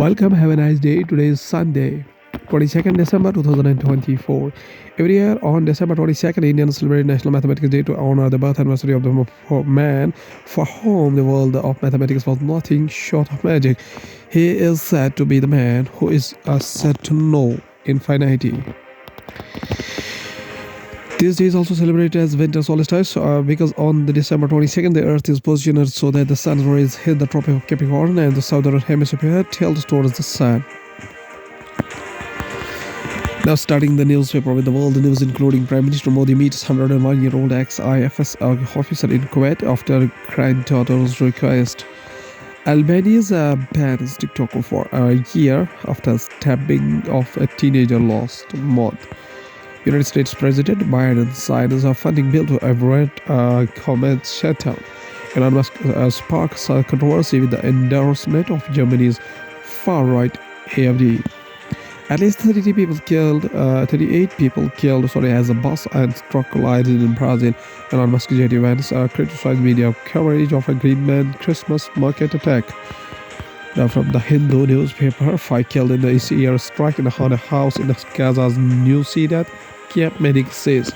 Welcome, have a nice day. Today is Sunday, 22nd December 2024. Every year on December 22nd, Indians celebrate National Mathematics Day to honor the birth anniversary of the man for whom the world of mathematics was nothing short of magic. He is said to be the man who is said to know infinity. This day is also celebrated as winter solstice because on the December 22nd, the Earth is positioned so that the sun's rays hit the Tropic of Capricorn and the southern hemisphere tilts towards the sun. Now starting the newspaper with the world news, including Prime Minister Modi meets 101-year-old ex-IFS officer in Kuwait after granddaughter's request. Albania's bans TikTok for a year after stabbing of a teenager last month. United States President Biden signs a funding bill to avert comment shutdown. Elon Musk sparks controversy with the endorsement of Germany's far-right AfD. At least 38 people killed as a bus and truck collided in Brazil. Elon Musk jet events criticized media coverage of a Green Man Christmas market attack. Now from the Hindu newspaper, 5 killed in the air strike in a house in Gaza's New City, Camp Medic says.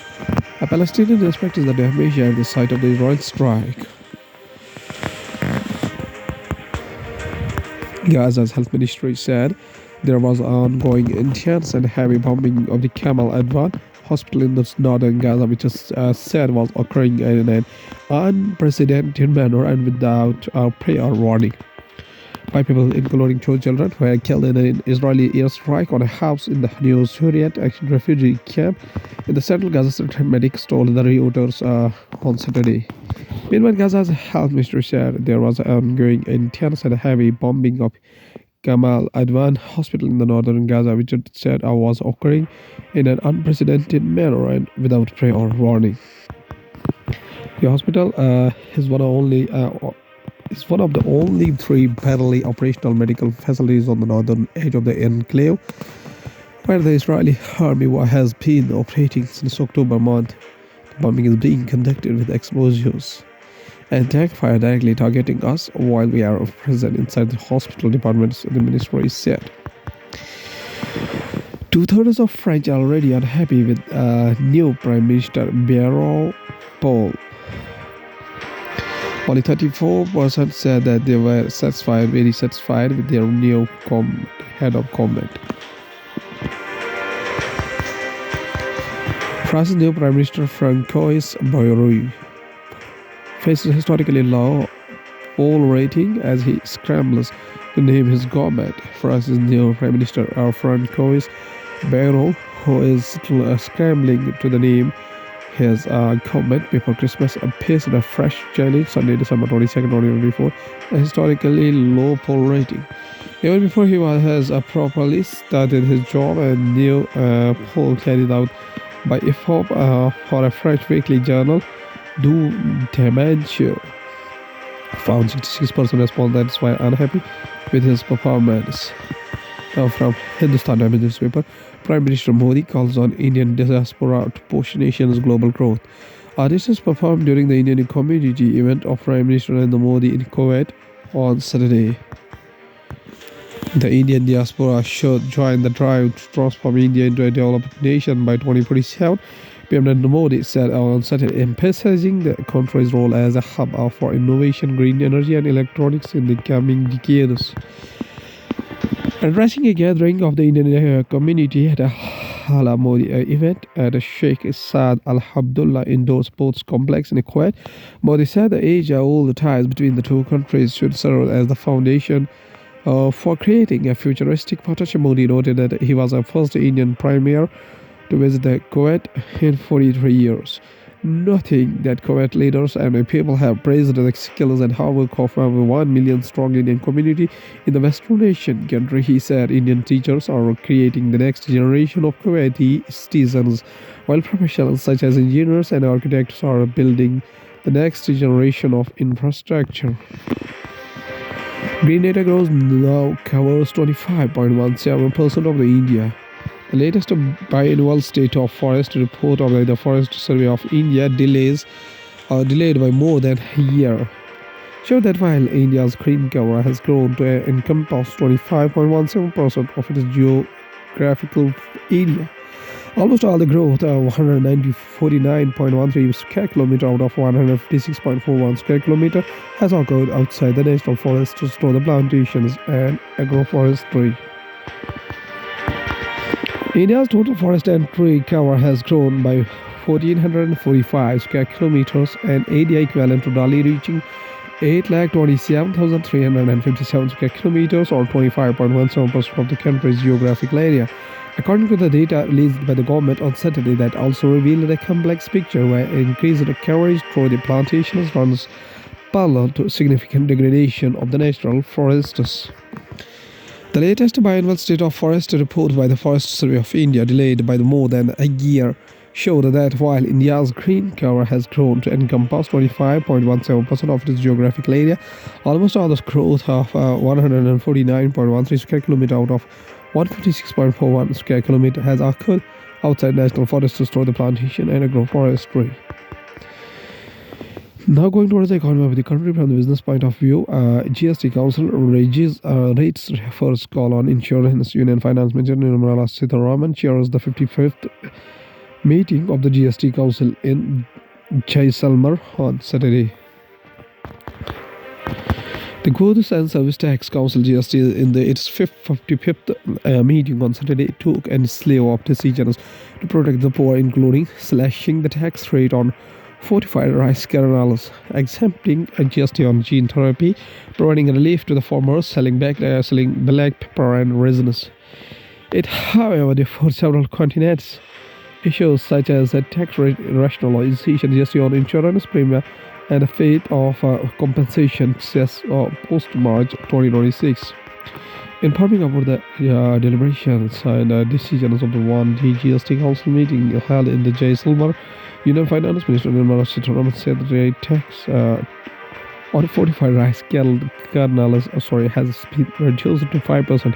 A Palestinian inspects the damage at the site of the Israel strike. Gaza's health ministry said there was ongoing intense and heavy bombing of the Kamal Adwan hospital in the northern Gaza, which is said was occurring in an unprecedented manner and without prior warning. 5 people, including 2 children, were killed in an Israeli airstrike on a house in the New Syrian refugee camp in the central Gaza City, medics told the Reuters on Saturday. Meanwhile, Gaza's health ministry said there was ongoing intense and heavy bombing of Kamal Adwan hospital in the northern Gaza, which it said was occurring in an unprecedented manner and without prior warning. The hospital is one of the only 3 barely operational medical facilities on the northern edge of the enclave, where the Israeli army has been operating since October month. The bombing is being conducted with explosives and tank fire directly targeting us while we are present inside the hospital departments, the ministry said. 2/3 of French are already unhappy with new Prime Minister Bayrou Paul. Only 34% said that they were very satisfied with their new head of government. France's new Prime Minister Francois Bayrou faces historically low poll rating as he scrambles to name his government. France's new Prime Minister Francois Bayrou, who is scrambling to name his government before Christmas, faced a fresh challenge Sunday, December 22nd, 2024, a historically low poll rating. Even before he has properly started his job, a new poll carried out by IFOP for a French weekly journal, Du Dimanche, found 66% respondents were unhappy with his performance. Now from Hindustan Times newspaper, Prime Minister Modi calls on Indian diaspora to push nation's global growth. Artists performed during the Indian community event of Prime Minister Narendra Modi in Kuwait on Saturday. The Indian diaspora should join the drive to transform India into a developed nation by 2047, PM Narendra Modi said on Saturday, emphasizing the country's role as a hub for innovation, green energy and electronics in the coming decades. Addressing a gathering of the Indian community at a Hala Modi event at Sheikh Saad Al Abdullah Indoor Sports Complex in Kuwait, Modi said the age-old ties between the two countries should serve as the foundation for creating a futuristic partnership. Modi noted that he was the first Indian premier to visit Kuwait in 43 years. Nothing that Kuwait leaders and people have praised the skills and hard work of over 1 million strong Indian community in the Western Asian country. He said Indian teachers are creating the next generation of Kuwaiti citizens, while professionals such as engineers and architects are building the next generation of infrastructure. Green data growth now covers 25.17% of the India. The latest biannual state of forest report of the Forest Survey of India delayed by more than a year show that while India's green cover has grown to encompass 25.17% of its geographical area, almost all the growth, 149.13 square kilometer out of 156.41 square kilometer, has occurred outside the national forests through the plantations and agroforestry. India's total forest and tree cover has grown by 1,445 square kilometers, an area equivalent to Delhi, reaching 8,27,357 square kilometers, or 25.17% of the country's geographical area. According to the data released by the government on Saturday, that also revealed a complex picture where increased coverage through the plantations runs parallel to significant degradation of the natural forests. The latest biannual state of forest report by the Forest Survey of India, delayed by more than a year, showed that while India's green cover has grown to encompass 25.17% of its geographical area, almost all the growth of 149.13 square kilometer out of 156.41 square kilometer has occurred outside national forests through the plantation and agroforestry. Now going towards the economy of the country from the business point of view, GST Council rates first call on Insurance Union Finance Minister Nirmala Sitharaman chairs the 55th meeting of the GST Council in Jaisalmer on Saturday. The Goods and Service Tax Council GST in its 55th meeting on Saturday took a slew of decisions to protect the poor, including slashing the tax rate on fortified rice kernels, exempting a GST on gene therapy, providing relief to the farmers selling black pepper and resins. It, however, differed several continents. Issues such as a tax rate rationalization, GST on insurance premium, and the fate of compensation cess post-March 2026. Informing about the deliberations and decisions of the GST Council meeting held in the Jaisalmer, Union Finance Minister Nirmala Sitharaman said the rate tax on fortified rice kernels has been reduced to 5%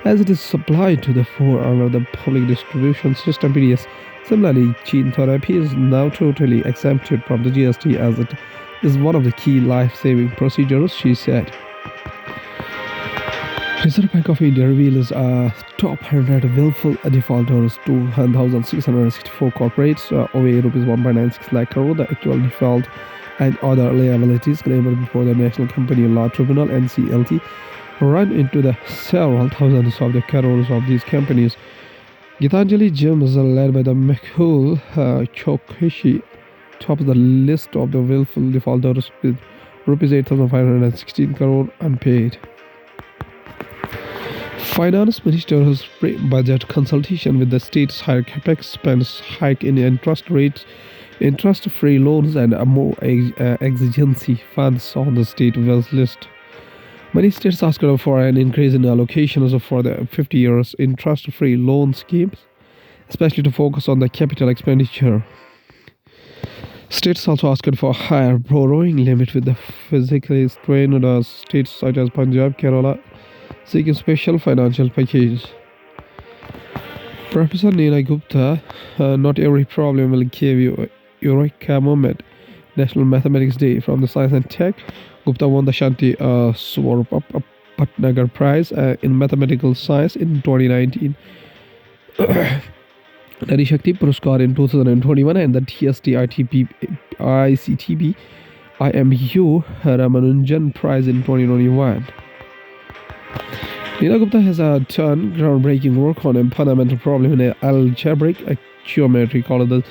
as it is supplied to the poor under the public distribution system (PDS). Similarly, gene therapy is now totally exempted from the GST as it is one of the key life-saving procedures, she said. Reserve Bank of India reveals top 100 willful defaulters to 1,664 corporates away rupees 1.96 lakh crore. The actual default and other liabilities claimed before the National Company Law Tribunal (NCLT) run into the several thousands of the crores of these companies. Gitanjali Gems, led by the Mehul Chokshi, tops the list of the willful defaulters with rupees 8,516 crore unpaid. Finance Minister's pre-budget consultation with the states higher capex spends, hike in interest rates, interest-free loans, and more exigency funds on the state wealth list. Many states asked for an increase in allocations for the 50 years interest-free loan schemes, especially to focus on the capital expenditure. States also asked for a higher borrowing limit, with the physically strained states such as Punjab, Kerala seeking special financial package. Professor Neena Gupta, not every problem will give you Eureka moment. National Mathematics Day from the Science and Tech. Gupta won the Shanti Swarup Patnagar Prize in Mathematical Science in 2019. Nari Shakti Puruskar in 2021 and the TST ICTB IMU Ramanunjan Prize in 2021. Neena Gupta has done groundbreaking work on a fundamental problem in algebraic geometry called the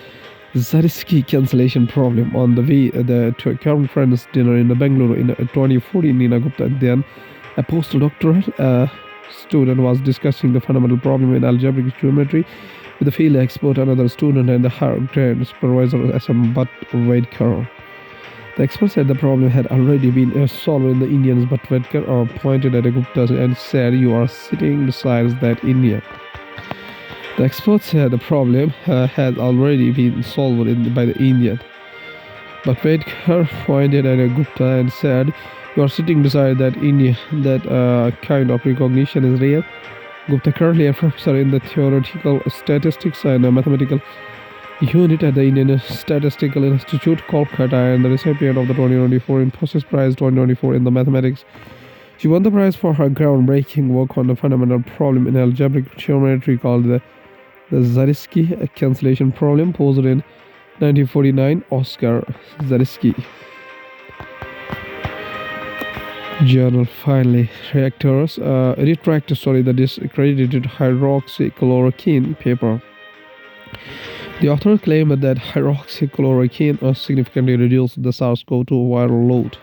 Zariski cancellation problem. On the way to a conference dinner in Bangalore in 2014, Neena Gupta, then a postdoctoral student, was discussing the fundamental problem in algebraic geometry with the field expert, another student, and the her grade supervisor S.M. Bhatt-Vedkar. The expert said the problem had already been solved in the Indians, but Vedkar pointed at Gupta and said, "You are sitting beside that Indian." The expert said the problem had already been solved by the Indian, but Vedkar pointed at Gupta and said, "You are sitting beside that Indian. That kind of recognition is real." Gupta, currently a professor in the theoretical statistics and mathematical unit at the Indian Statistical Institute, Kolkata, and the recipient of the 2024 Infosys Prize 2024 in the mathematics. She won the prize for her groundbreaking work on a fundamental problem in algebraic geometry called the Zariski cancellation problem, posed in 1949. Oscar Zariski. Journal finally reactors the discredited hydroxychloroquine paper. The author claimed that hydroxychloroquine significantly reduced the SARS-CoV-2 viral load.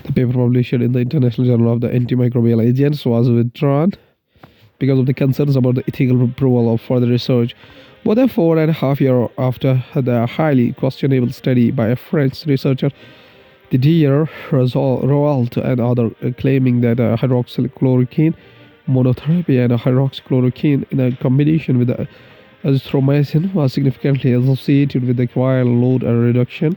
The paper published in the International Journal of the Antimicrobial Agents was withdrawn because of the concerns about the ethical approval of further research. More than 4.5 years after the highly questionable study by a French researcher, Didier Raoult and others, claiming that hydroxychloroquine monotherapy and hydroxychloroquine in a combination with azithromycin was significantly associated with the viral load reduction.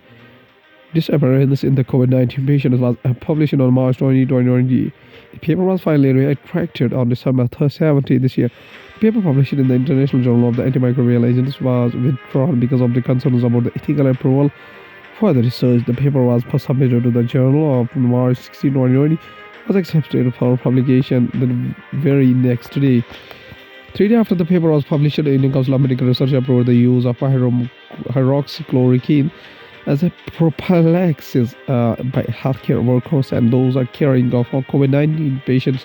Disappearance in the COVID-19 patient was published on March 20, 2020. The paper was finally retracted on December 17 this year. The paper published in the International Journal of the Antimicrobial Agents was withdrawn because of the concerns about the ethical approval for the research. The paper was submitted to the Journal of March 16, 2020, was accepted for publication the very next day. 3 days after the paper was published, the Indian Council of Medical Research approved the use of hydroxychloroquine as a prophylaxis by healthcare workers and those caring for COVID-19 patients.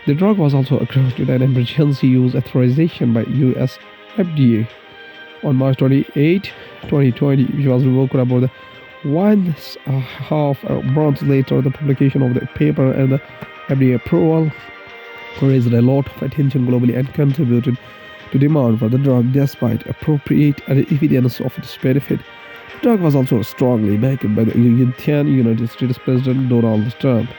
The drug was also granted an emergency use authorization by US FDA on March 28, 2020, which was revoked about 1.5 months later. The publication of the paper and the FDA approval raised a lot of attention globally and contributed to demand for the drug despite appropriate evidence of its benefit. The drug was also strongly backed by the United States President Donald Trump.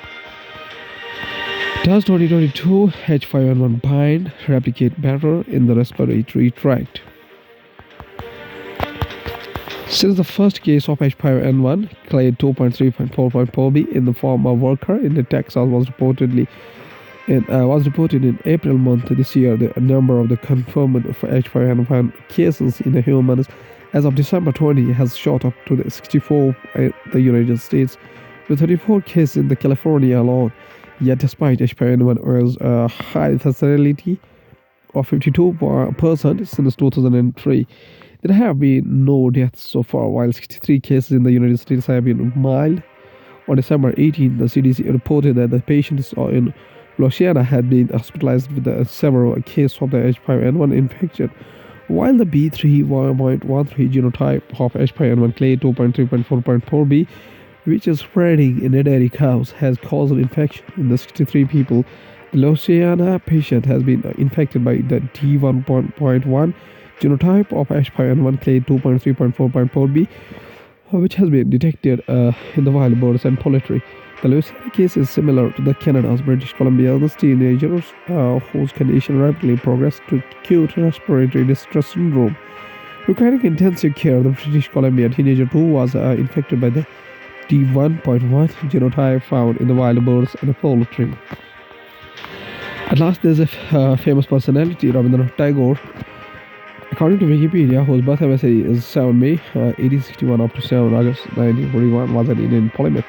Does 2022 H5N1 bind replicate better in the respiratory tract? Since the first case of H5N1, clade 2.3.4.4b in the form of worker in Texas was reported in April month this year, the number of the confirmed H5N1 cases in the humans as of December 20 has shot up to 64 in the United States, with 34 cases in the California alone. Yet, despite H5N1's a high fatality of 52% since 2003, there have been no deaths so far, while 63 cases in the United States have been mild. On December 18, the CDC reported that the patients in Louisiana had been hospitalized with several cases of the H5N1 infection, while the B3.13 genotype of H5N1 clade 2.3.4.4b, which is spreading in dairy cows, has caused infection in the 63 people. The Louisiana patient has been infected by the D1.1 genotype of H5N1 clade 2.3.4.4b, which has been detected in the wild birds and poultry. The Louisiana case is similar to the Canada's British Columbia teenagers whose condition rapidly progressed to acute respiratory distress syndrome, requiring intensive care. The British Columbia teenager too was infected by the D1.1 genotype found in the wild birds and poultry. At last, there's a famous personality, Rabindranath Tagore. According to Wikipedia, whose birth anniversary is 7 May 1861 up to 7 August 1941, was an Indian polymath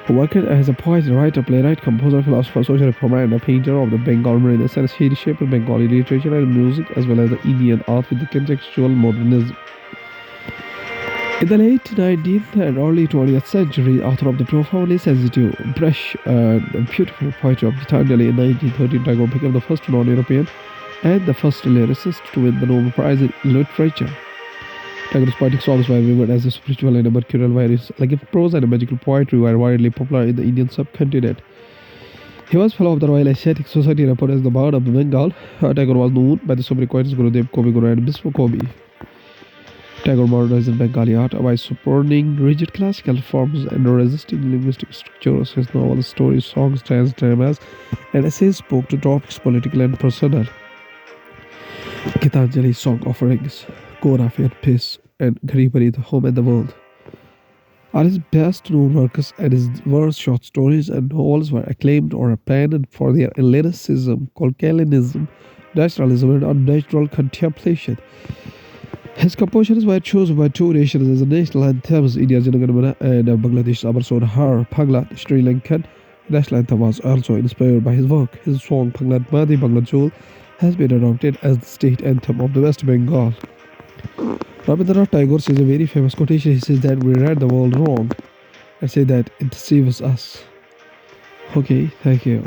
who worked as a poet, writer, playwright, composer, philosopher, social reformer, and a painter of the Bengal Renaissance. He reshaped Bengali literature and music as well as the Indian art with the contextual modernism. In the late 19th and early 20th century, author of the profoundly sensitive, fresh, and beautiful poetry of Gitanjali in 1913, Tagore became the first non-European and the first lyricist to win the Nobel Prize in Literature. Tagore's poetic songs were vivid as a spiritual and a mercurial, while his elegant prose and magical poetry were widely popular in the Indian subcontinent. He was fellow of the Royal Asiatic Society, reported as the Bard of Bengal. Tagore was known by the Supreme Poets Gurudev, Kavi Guru, and Biswa Kavi. Tagore modernized in Bengali art by supporting rigid classical forms and resisting linguistic structures. His novels, stories, songs, dance, dramas, and essays spoke to topics political and personal. Gitanjali song offerings, Gorafi and Peace, and Garibari, the Home and the World are his best known works, and his verse, short stories, and novels were acclaimed or panned for their lyricism, colloquialism, nationalism and unnatural contemplation. His compositions were chosen by two nations as the national anthems, India's Janaganamana and Bangladesh's Amar Sohar Pagla. The Sri Lankan national anthem was also inspired by his work. His song Paglat Madi Bangla Jol has been adopted as the state anthem of the West Bengal. Rabindranath Tagore says a very famous quotation. He says that we read the world wrong and say that it deceives us. Okay, thank you.